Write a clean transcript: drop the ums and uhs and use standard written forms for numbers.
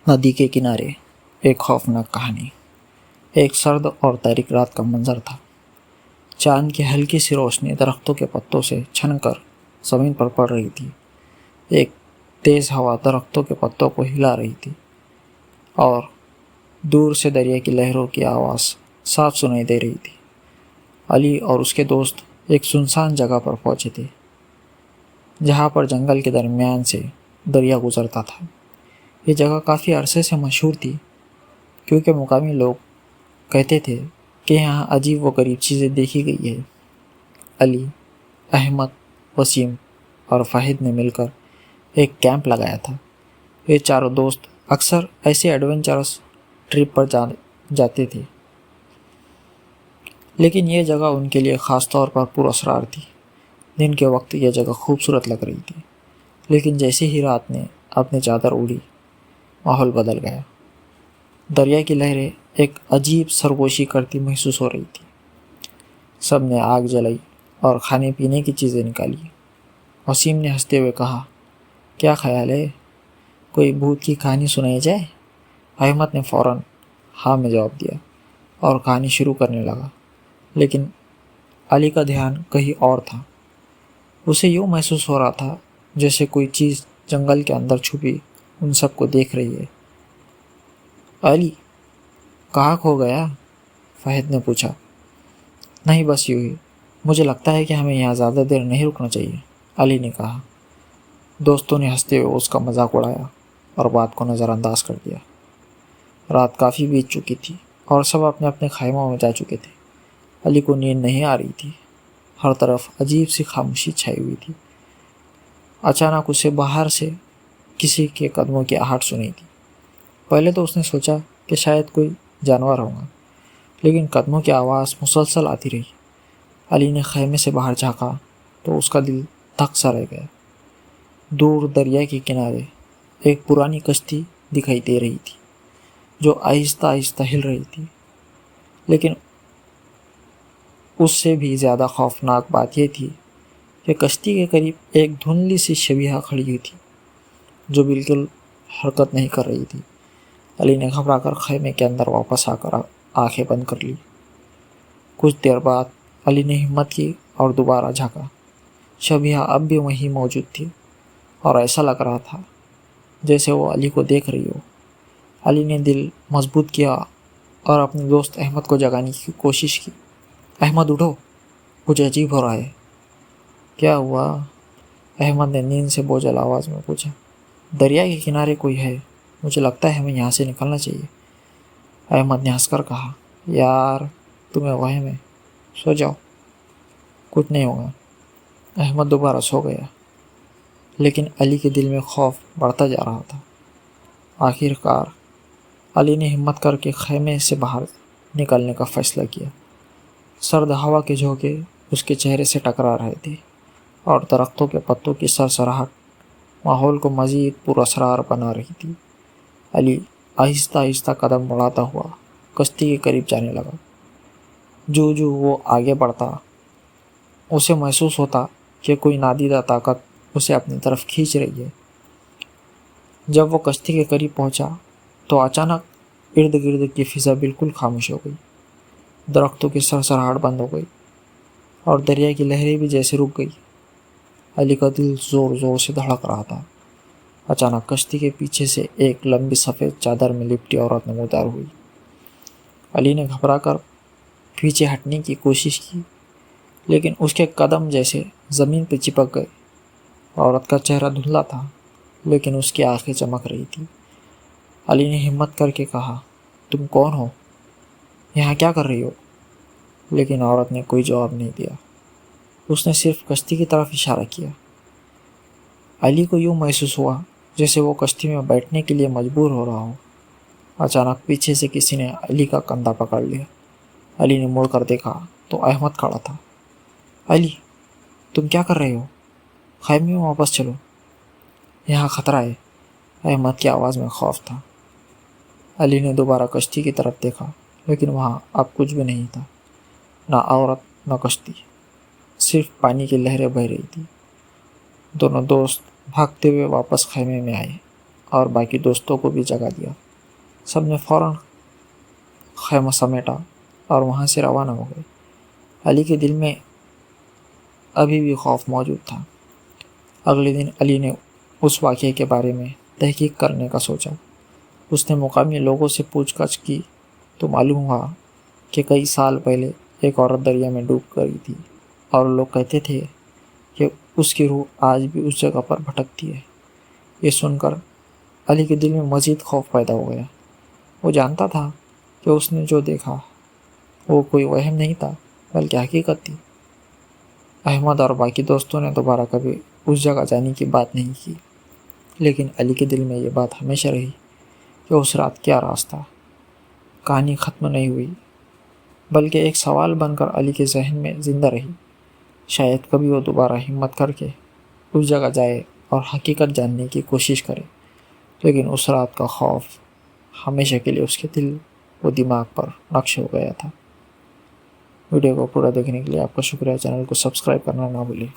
ندی کے کنارے ایک خوفناک کہانی۔ ایک سرد اور تاریک رات کا منظر تھا۔ چاند کی ہلکی سی روشنی درختوں کے پتوں سے چھن کر زمین پر پڑ رہی تھی۔ ایک تیز ہوا درختوں کے پتوں کو ہلا رہی تھی اور دور سے دریا کی لہروں کی آواز صاف سنائی دے رہی تھی۔ علی اور اس کے دوست ایک سنسان جگہ پر پہنچے تھے، جہاں پر جنگل کے درمیان سے دریا گزرتا تھا۔ یہ جگہ کافی عرصے سے مشہور تھی، کیونکہ مقامی لوگ کہتے تھے کہ یہاں عجیب و غریب چیزیں دیکھی گئی ہے۔ علی، احمد، وسیم اور فاہد نے مل کر ایک کیمپ لگایا تھا۔ یہ چاروں دوست اکثر ایسے ایڈونچرس ٹرپ پر جاتے تھے، لیکن یہ جگہ ان کے لیے خاص طور پر پر اسرار تھی۔ دن کے وقت یہ جگہ خوبصورت لگ رہی تھی، لیکن جیسے ہی رات نے اپنی چادر اوڑھی، ماحول بدل گیا۔ دریا کی لہریں ایک عجیب سرگوشی کرتی محسوس ہو رہی تھی۔ سب نے آگ جلائی اور کھانے پینے کی چیزیں نکالی۔ وسیم نے ہنستے ہوئے کہا، کیا خیال ہے، کوئی بھوت کی کہانی سنائی جائے؟ احمد نے فوراً ہاں میں جواب دیا اور کہانی شروع کرنے لگا، لیکن علی کا دھیان کہیں اور تھا۔ اسے یوں محسوس ہو رہا تھا جیسے کوئی چیز جنگل کے اندر چھپی ان سب کو دیکھ رہی ہے۔ علی، کہاں کھو گیا؟ فہد نے پوچھا۔ نہیں، بس یوں ہی، مجھے لگتا ہے کہ ہمیں یہاں زیادہ دیر نہیں رکنا چاہیے، علی نے کہا۔ دوستوں نے ہنستے ہوئے اس کا مذاق اڑایا اور بات کو نظر انداز کر دیا۔ رات کافی بیت چکی تھی اور سب اپنے اپنے خیموں میں جا چکے تھے۔ علی کو نیند نہیں آ رہی تھی۔ ہر طرف عجیب سی خاموشی چھائی ہوئی تھی۔ اچانک اسے باہر سے کسی کے قدموں کی آہٹ سنی تھی۔ پہلے تو اس نے سوچا کہ شاید کوئی جانور ہوگا، لیکن قدموں کی آواز مسلسل آتی رہی۔ علی نے خیمے سے باہر جھانکا تو اس کا دل دھک سا رہ گیا۔ دور دریا کے کنارے ایک پرانی کشتی دکھائی دے رہی تھی، جو آہستہ آہستہ ہل رہی تھی، لیکن اس سے بھی زیادہ خوفناک بات یہ تھی کہ کشتی کے قریب ایک دھندلی سی شبیہ کھڑی ہوئی تھی، جو بالکل حرکت نہیں کر رہی تھی۔ علی نے گھبرا کر خیمے کے اندر واپس آ کر آنکھیں بند کر لی۔ کچھ دیر بعد علی نے ہمت کی اور دوبارہ جھانکا۔ شبیہ اب بھی وہیں موجود تھی اور ایسا لگ رہا تھا جیسے وہ علی کو دیکھ رہی ہو۔ علی نے دل مضبوط کیا اور اپنے دوست احمد کو جگانے کی کوشش کی۔ احمد، اٹھو، کچھ عجیب ہو رہا ہے۔ کیا ہوا؟ احمد نے نیند سے بوجھل آواز میں پوچھا۔ دریا کے کنارے کوئی ہے، مجھے لگتا ہے ہمیں یہاں سے نکلنا چاہیے، احمد نے ہنس کر کہا۔ یار، تمہیں وہم ہے، سو جاؤ، کچھ نہیں ہوگا۔ احمد دوبارہ سو گیا، لیکن علی کے دل میں خوف بڑھتا جا رہا تھا۔ آخر کار علی نے ہمت کر کے خیمے سے باہر نکلنے کا فیصلہ کیا۔ سرد ہوا کے جھونکے اس کے چہرے سے ٹکرا رہے تھے اور درختوں کے پتوں کی سرسراہٹ ماحول کو مزید پر اسرار بنا رہی تھی۔ علی آہستہ آہستہ قدم بڑھاتا ہوا کشتی کے قریب جانے لگا۔ جو وہ آگے بڑھتا، اسے محسوس ہوتا کہ کوئی نادیدہ طاقت اسے اپنی طرف کھینچ رہی ہے۔ جب وہ کشتی کے قریب پہنچا تو اچانک ارد گرد کی فضا بالکل خاموش ہو گئی۔ درختوں کی سرسراہٹ بند ہو گئی اور دریا کی لہریں بھی جیسے رک گئی۔ علی کا دل زور زور سے دھڑک رہا تھا۔ اچانک کشتی کے پیچھے سے ایک لمبی سفید چادر میں لپٹی عورت نمودار ہوئی۔ علی نے گھبرا کر پیچھے ہٹنے کی کوشش کی، لیکن اس کے قدم جیسے زمین پہ چپک گئے۔ عورت کا چہرہ دھندلا تھا، لیکن اس کی آنکھیں چمک رہی تھی۔ علی نے ہمت کر کے کہا، تم کون ہو؟ یہاں کیا کر رہی ہو؟ لیکن عورت نے کوئی جواب نہیں دیا۔ اس نے صرف کشتی کی طرف اشارہ کیا۔ علی کو یوں محسوس ہوا جیسے وہ کشتی میں بیٹھنے کے لیے مجبور ہو رہا ہو۔ اچانک پیچھے سے کسی نے علی کا کندھا پکڑ لیا۔ علی نے مڑ کر دیکھا تو احمد کھڑا تھا۔ علی، تم کیا کر رہے ہو؟ خیمے میں واپس چلو، یہاں خطرہ ہے، احمد کی آواز میں خوف تھا۔ علی نے دوبارہ کشتی کی طرف دیکھا، لیکن وہاں اب کچھ بھی نہیں تھا، نہ عورت نہ کشتی، صرف پانی کی لہریں بہہ رہی تھی۔ دونوں دوست بھاگتے ہوئے واپس خیمے میں آئے اور باقی دوستوں کو بھی جگا دیا۔ سب نے فوراً خیمہ سمیٹا اور وہاں سے روانہ ہو گئے۔ علی کے دل میں ابھی بھی خوف موجود تھا۔ اگلے دن علی نے اس واقعے کے بارے میں تحقیق کرنے کا سوچا۔ اس نے مقامی لوگوں سے پوچھ گچھ کی تو معلوم ہوا کہ کئی سال پہلے ایک عورت دریا میں ڈوب گئی تھی اور لوگ کہتے تھے کہ اس کی روح آج بھی اس جگہ پر بھٹکتی ہے۔ یہ سن کر علی کے دل میں مزید خوف پیدا ہو گیا۔ وہ جانتا تھا کہ اس نے جو دیکھا وہ کوئی وہم نہیں تھا بلکہ حقیقت تھی۔ احمد اور باقی دوستوں نے دوبارہ کبھی اس جگہ جانے کی بات نہیں کی، لیکن علی کے دل میں یہ بات ہمیشہ رہی کہ اس رات کیا راز تھا۔ کہانی ختم نہیں ہوئی بلکہ ایک سوال بن کر علی کے ذہن میں زندہ رہی۔ شاید کبھی وہ دوبارہ ہمت کر کے اس جگہ جائے اور حقیقت جاننے کی کوشش کرے، لیکن اس رات کا خوف ہمیشہ کے لیے اس کے دل و دماغ پر نقش ہو گیا تھا۔ ویڈیو کو پورا دیکھنے کے لیے آپ کا شکریہ۔ چینل کو سبسکرائب کرنا نہ بھولیں۔